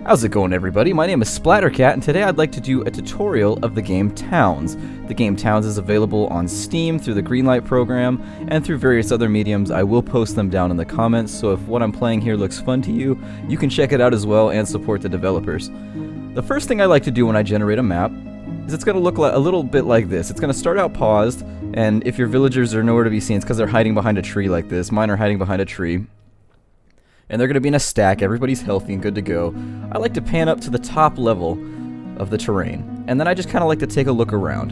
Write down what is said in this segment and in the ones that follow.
How's it going, everybody? My name is Splattercat, and today I'd like to do a tutorial of the game Towns. The game Towns is available on Steam through the Greenlight program and through various other mediums. I will post them down in the comments, so if what I'm playing here looks fun to you, you can check it out as well and support the developers. The first thing I like to do when I generate a map is it's going to look a little bit like this. It's going to start out paused, and if your villagers are nowhere to be seen, it's because they're hiding behind a tree like this. Mine are hiding behind a tree. And they're going to be in a stack, everybody's healthy and good to go. I like to pan up to the top level of the terrain, and then I just kind of like to take a look around.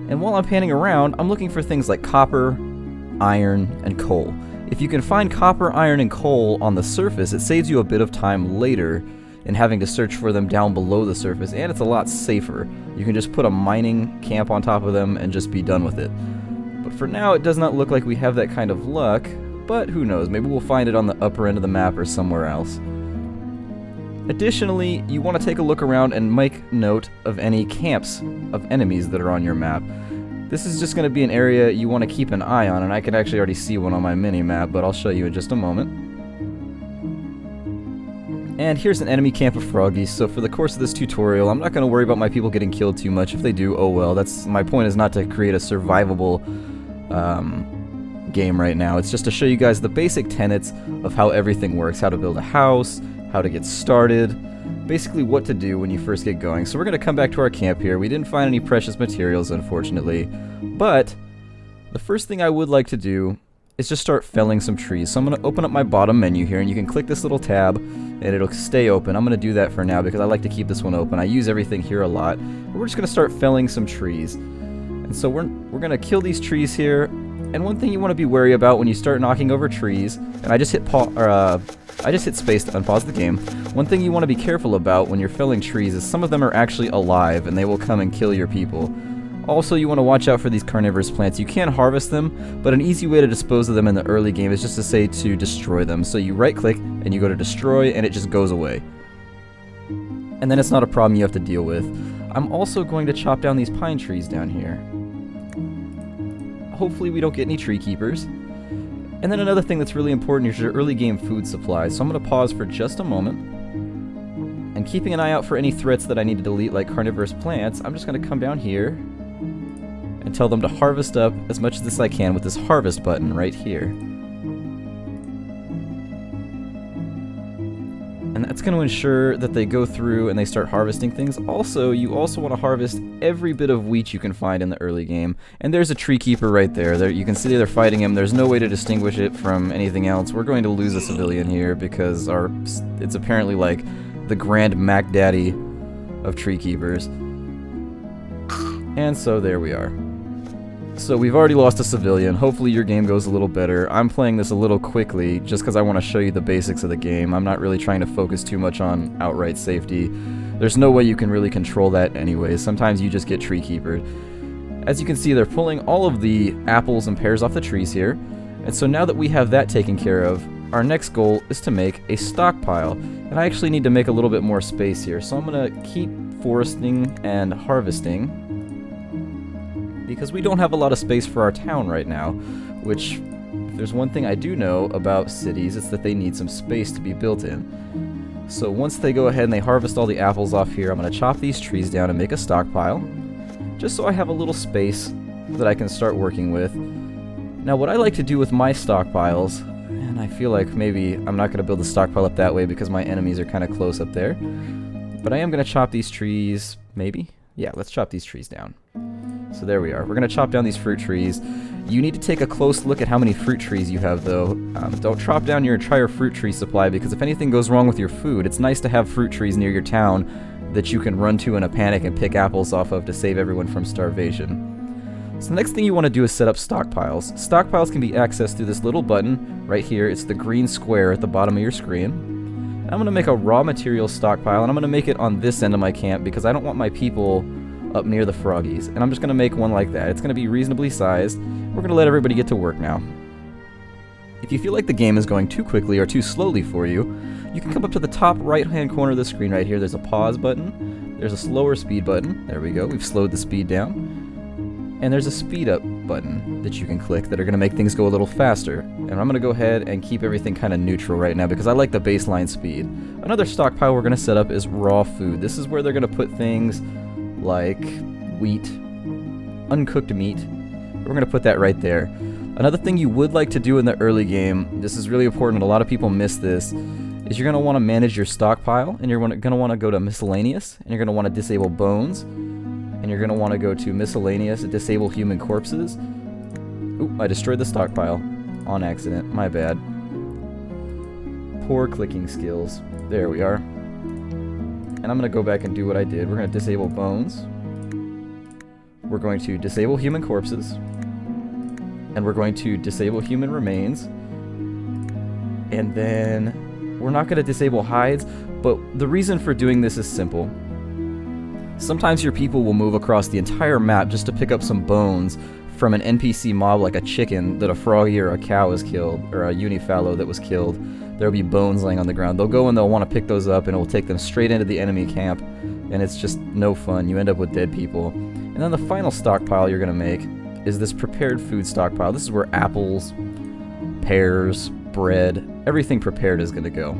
And while I'm panning around, I'm looking for things like copper, iron, and coal. If you can find copper, iron, and coal on the surface, it saves you a bit of time later in having to search for them down below the surface, and it's a lot safer. You can just put a mining camp on top of them and just be done with it. But for now, it does not look like we have that kind of luck. But who knows, maybe we'll find it on the upper end of the map or somewhere else. Additionally, you want to take a look around and make note of any camps of enemies that are on your map. This is just going to be an area you want to keep an eye on, and I can actually already see one on my mini-map, but I'll show you in just a moment. And here's an enemy camp of froggies, so for the course of this tutorial, I'm not going to worry about my people getting killed too much. If they do, oh well. My point is not to create a survivable game right now. It's just to show you guys the basic tenets of how everything works, how to build a house, how to get started, basically what to do when you first get going. So we're going to come back to our camp here. We didn't find any precious materials, unfortunately, but the first thing I would like to do is just start felling some trees. So I'm going to open up my bottom menu here, and you can click this little tab and it'll stay open. I'm going to do that for now because I like to keep this one open. I use everything here a lot. We're just going to start felling some trees. And so we're going to kill these trees here. And one thing you want to be wary about when you start knocking over trees, and I just hit space to unpause the game. One thing you want to be careful about when you're felling trees is some of them are actually alive and they will come and kill your people. Also, you want to watch out for these carnivorous plants. You can harvest them, but an easy way to dispose of them in the early game is just to say to destroy them. So you right click and you go to destroy and it just goes away. And then it's not a problem you have to deal with. I'm also going to chop down these pine trees down here. Hopefully we don't get any tree keepers. And then another thing that's really important is your early game food supply. So I'm going to pause for just a moment. And keeping an eye out for any threats that I need to delete, like carnivorous plants, I'm just going to come down here and tell them to harvest up as much as I can with this harvest button right here. And that's going to ensure that they go through and they start harvesting things. Also, you also want to harvest every bit of wheat you can find in the early game. And there's a tree keeper right there. You can see they're fighting him. There's no way to distinguish it from anything else. We're going to lose a civilian here because it's apparently like the Grand Mac Daddy of tree keepers. And so there we are. So we've already lost a civilian. Hopefully your game goes a little better. I'm playing this a little quickly just because I want to show you the basics of the game. I'm not really trying to focus too much on outright safety. There's no way you can really control that anyway. Sometimes you just get tree keepered. As you can see, they're pulling all of the apples and pears off the trees here. And so now that we have that taken care of, our next goal is to make a stockpile. And I actually need to make a little bit more space here. So I'm going to keep foresting and harvesting, because we don't have a lot of space for our town right now, which, if there's one thing I do know about cities, it's that they need some space to be built in. So once they go ahead and they harvest all the apples off here, I'm going to chop these trees down and make a stockpile, just so I have a little space that I can start working with. Now what I like to do with my stockpiles, and I feel like maybe I'm not going to build the stockpile up that way because my enemies are kind of close up there, but I am going to chop these trees, maybe? Yeah, let's chop these trees down. So there we are. We're going to chop down these fruit trees. You need to take a close look at how many fruit trees you have, though. Don't chop down your entire fruit tree supply, because if anything goes wrong with your food, it's nice to have fruit trees near your town that you can run to in a panic and pick apples off of to save everyone from starvation. So the next thing you want to do is set up stockpiles. Stockpiles can be accessed through this little button right here. It's the green square at the bottom of your screen. And I'm going to make a raw materials stockpile, and I'm going to make it on this end of my camp because I don't want my people up near the froggies, and I'm just going to make one like that. It's going to be reasonably sized. We're going to let everybody get to work now. If you feel like the game is going too quickly or too slowly for you, you can come up to the top right hand corner of the screen right here. There's a pause button, there's a slower speed button, there we go, we've slowed the speed down, and there's a speed up button that you can click that are going to make things go a little faster. And I'm going to go ahead and keep everything kind of neutral right now because I like the baseline speed. Another stockpile we're going to set up is raw food. This is where they're going to put things like wheat, uncooked meat. We're going to put that right there. Another thing you would like to do in the early game, this is really important, a lot of people miss this, is you're going to want to manage your stockpile, and you're going to want to go to miscellaneous, and you're going to want to disable bones, and you're going to want to go to miscellaneous, disable human corpses. Oop, I destroyed the stockpile on accident, my bad. Poor clicking skills. There we are. And I'm going to go back and do what I did. We're going to disable bones. We're going to disable human corpses. And we're going to disable human remains. And then we're not going to disable hides, but the reason for doing this is simple. Sometimes your people will move across the entire map just to pick up some bones from an NPC mob like a chicken that a froggy or a cow has killed, or a unifallow that was killed. There'll be bones laying on the ground. They'll go and they'll want to pick those up, and it will take them straight into the enemy camp, and it's just no fun. You end up with dead people. And then the final stockpile you're going to make is this prepared food stockpile. This is where apples, pears, bread, everything prepared is going to go.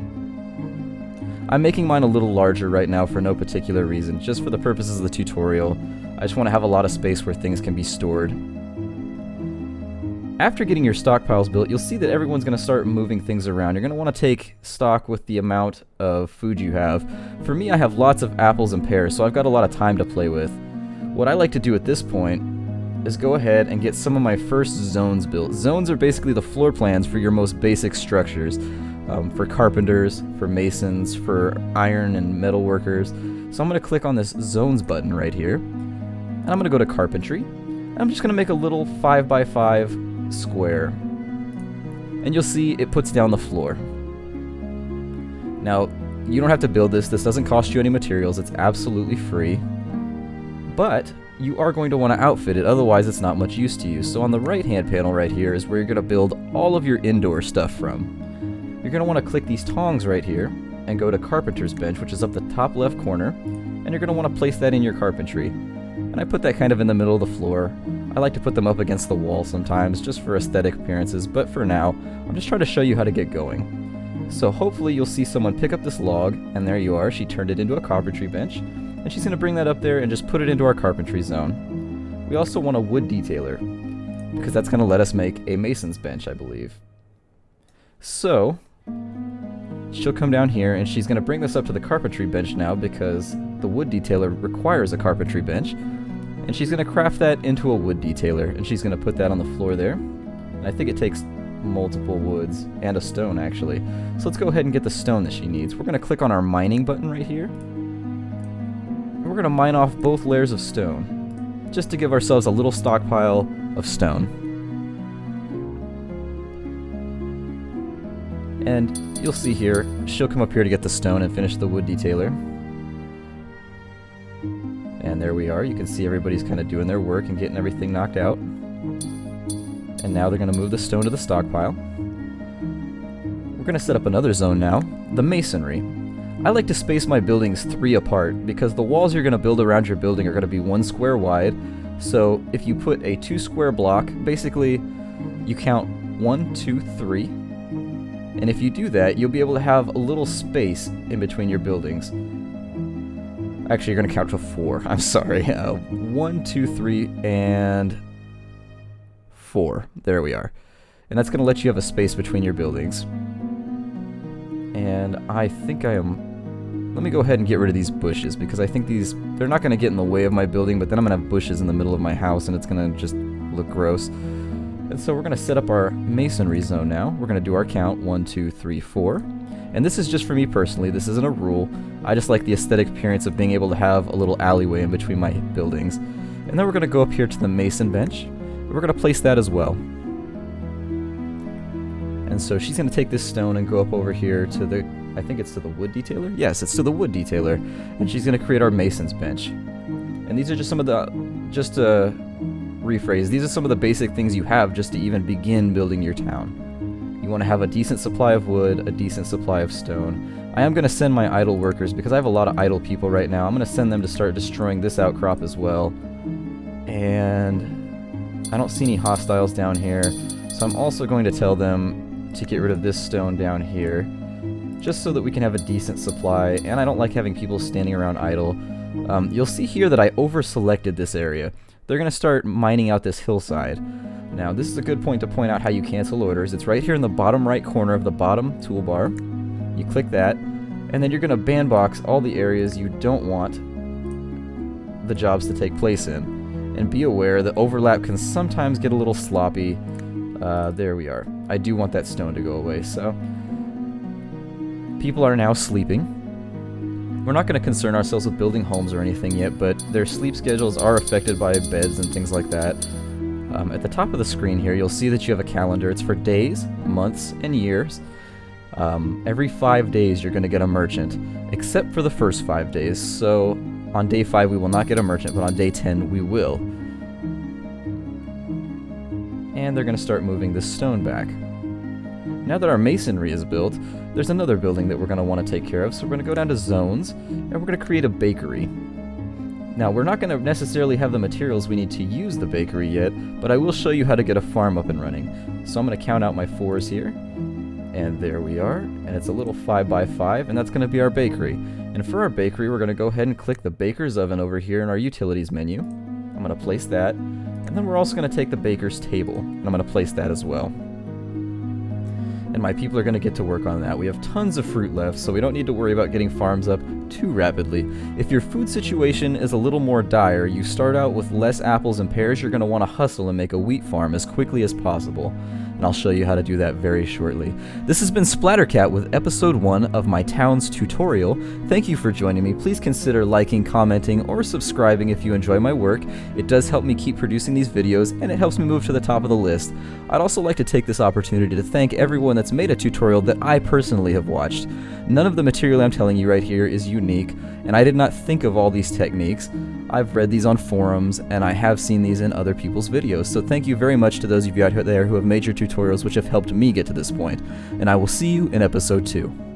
I'm making mine a little larger right now for no particular reason, just for the purposes of the tutorial. I just want to have a lot of space where things can be stored. After getting your stockpiles built, you'll see that everyone's going to start moving things around. You're going to want to take stock with the amount of food you have. For me, I have lots of apples and pears, so I've got a lot of time to play with. What I like to do at this point is go ahead and get some of my first zones built. Zones are basically the floor plans for your most basic structures. For carpenters, for masons, for iron and metal workers. So I'm going to click on this zones button right here. And I'm going to go to carpentry. And I'm just going to make a little 5x5 square. And you'll see it puts down the floor. Now, you don't have to build this. This doesn't cost you any materials. It's absolutely free. But you are going to want to outfit it, otherwise it's not much use to you. So on the right hand panel right here is where you're going to build all of your indoor stuff from. You're going to want to click these tongs right here and go to Carpenter's Bench, which is up the top left corner, and you're going to want to place that in your carpentry. And I put that kind of in the middle of the floor. I like to put them up against the wall sometimes, just for aesthetic appearances, but for now, I'm just trying to show you how to get going. So hopefully you'll see someone pick up this log, and there you are, she turned it into a carpentry bench, and she's going to bring that up there and just put it into our carpentry zone. We also want a wood detailer, because that's going to let us make a mason's bench, I believe. So she'll come down here and she's going to bring this up to the carpentry bench now because the wood detailer requires a carpentry bench. And she's going to craft that into a wood detailer and she's going to put that on the floor there. And I think it takes multiple woods and a stone actually. So let's go ahead and get the stone that she needs. We're going to click on our mining button right here. And we're going to mine off both layers of stone just to give ourselves a little stockpile of stone. And you'll see here, she'll come up here to get the stone and finish the wood detailer. And there we are. You can see everybody's kind of doing their work and getting everything knocked out. And now they're going to move the stone to the stockpile. We're going to set up another zone now, the masonry. I like to space my buildings 3 apart because the walls you're going to build around your building are going to be 1 square wide. So if you put a 2 square block, basically you count 1, 2, 3. And if you do that, you'll be able to have a little space in between your buildings. Actually, you're going to count to 4. I'm sorry. 1, 2, 3, and 4. There we are. And that's going to let you have a space between your buildings. And I think I am... Let me go ahead and get rid of these bushes, because I think they're not going to get in the way of my building, but then I'm going to have bushes in the middle of my house, and it's going to just look gross. And so we're going to set up our masonry zone now. We're going to do our count, 1, 2, 3, 4. And this is just for me personally. This isn't a rule. I just like the aesthetic appearance of being able to have a little alleyway in between my buildings. And then we're going to go up here to the mason bench. We're going to place that as well. And so she's going to take this stone and go up over here to the, I think it's to the wood detailer? Yes, it's to the wood detailer. And she's going to create our mason's bench. And these are just some of the, rephrase, these are some of the basic things you have just to even begin building your town. You want to have a decent supply of wood, a decent supply of stone. I am going to send my idle workers because I have a lot of idle people right now. I'm going to send them to start destroying this outcrop as well. And I don't see any hostiles down here, so I'm also going to tell them to get rid of this stone down here, just so that we can have a decent supply, and I don't like having people standing around idle. You'll see here that I over-selected this area. They're going to start mining out this hillside. Now, this is a good point to point out how you cancel orders. It's right here in the bottom right corner of the bottom toolbar. You click that, and then you're going to bandbox all the areas you don't want the jobs to take place in. And be aware that overlap can sometimes get a little sloppy. There we are. I do want that stone to go away, so... People are now sleeping. We're not going to concern ourselves with building homes or anything yet, but their sleep schedules are affected by beds and things like that. At the top of the screen here, you'll see that you have a calendar. It's for days, months, and years. Every 5 days you're going to get a merchant, except for the first 5 days, so... On day 5 we will not get a merchant, but on day 10 we will. And they're going to start moving this stone back. Now that our masonry is built, there's another building that we're going to want to take care of, so we're going to go down to zones, and we're going to create a bakery. Now, we're not going to necessarily have the materials we need to use the bakery yet, but I will show you how to get a farm up and running. So I'm going to count out my 4s here, and there we are, and it's a little 5x5, and that's going to be our bakery. And for our bakery, we're going to go ahead and click the baker's oven over here in our utilities menu. I'm going to place that, and then we're also going to take the baker's table, and I'm going to place that as well. And my people are going to get to work on that. We have tons of fruit left, so we don't need to worry about getting farms up too rapidly. If your food situation is a little more dire, you start out with less apples and pears, you're going to want to hustle and make a wheat farm as quickly as possible. And I'll show you how to do that very shortly. This has been Splattercat with episode 1 of my town's tutorial. Thank you for joining me. Please consider liking, commenting, or subscribing if you enjoy my work. It does help me keep producing these videos, and it helps me move to the top of the list. I'd also like to take this opportunity to thank everyone that's made a tutorial that I personally have watched. None of the material I'm telling you right here is unique, and I did not think of all these techniques. I've read these on forums, and I have seen these in other people's videos, so thank you very much to those of you out there who have made your tutorials which have helped me get to this point, and I will see you in episode 2.